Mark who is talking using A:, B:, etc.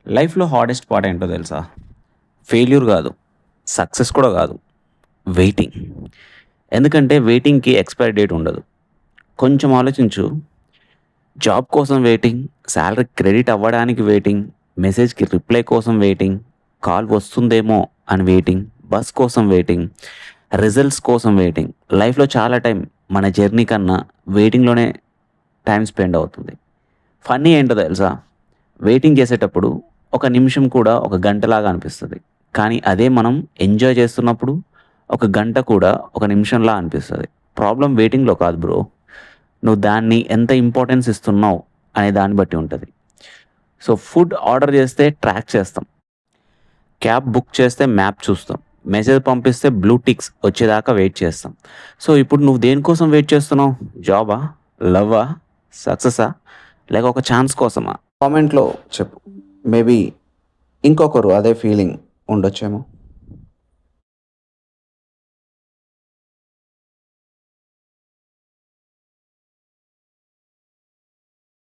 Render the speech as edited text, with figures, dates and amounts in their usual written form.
A: లైఫ్‌లో hardest part ఏంటో తెలుసా? ఫెయిల్యూర్ గాదు. సక్సెస్ కూడా గాదు. వెయిటింగ్. ఎందుకంటే వెయిటింగ్‌కి ఎక్స్‌పైరీ డేట్ ఉండదు. కొంచెం ఆలోచించు. జాబ్ కోసం వెయిటింగ్, సాలరీ క్రెడిట్ అవ్వడానికి వెయిటింగ్, మెసేజ్‌కి రిప్లై కోసం వెయిటింగ్, కాల్ వస్తుందేమో అని వెయిటింగ్, బస్ కోసం వెయిటింగ్, రిజల్ట్స్ కోసం వెయిటింగ్. లైఫ్‌లో చాలా టైం మన జర్నీ కన్నా వెయిటింగ్‌లోనే టైమ్ స్పెండ్ అవుతుంది. ఫన్నీ ఏంటో తెలుసా? వెయిటింగ్ చేసేటప్పుడు ఒక నిమిషం కూడా ఒక గంటలాగా అనిపిస్తది. కానీ అదే మనం ఎంజాయ్ చేస్తున్నప్పుడు ఒక గంట కూడా ఒక నిమిషంలా అనిపిస్తది. ప్రాబ్లమ్ వెయిటింగ్‌లో కాదు బ్రో. నువ్వు దాన్ని ఎంత ఇంపార్టెన్స్ ఇస్తున్నావు అనే దాన్ని బట్టి ఉంటది. సో, ఫుడ్ ఆర్డర్ చేస్తే ట్రాక్ చేస్తాం. క్యాబ్ బుక్ చేస్తే మ్యాప్ చూస్తాం. మెసేజ్ పంపిస్తే బ్లూ టిక్స్ వచ్చేదాకా వెయిట్ చేస్తాం. సో, ఇప్పుడు నువ్వు దేనికోసం వెయిట్ చేస్తున్నావు? జాబా? లవ్వా? సక్సెసా? లేక ఒక ఛాన్స్ కోసమా? కామెంట్‌లో చెప్పు. మేబీ ఇంకొకరు అదే ఫీలింగ్ ఉండొచ్చేమో.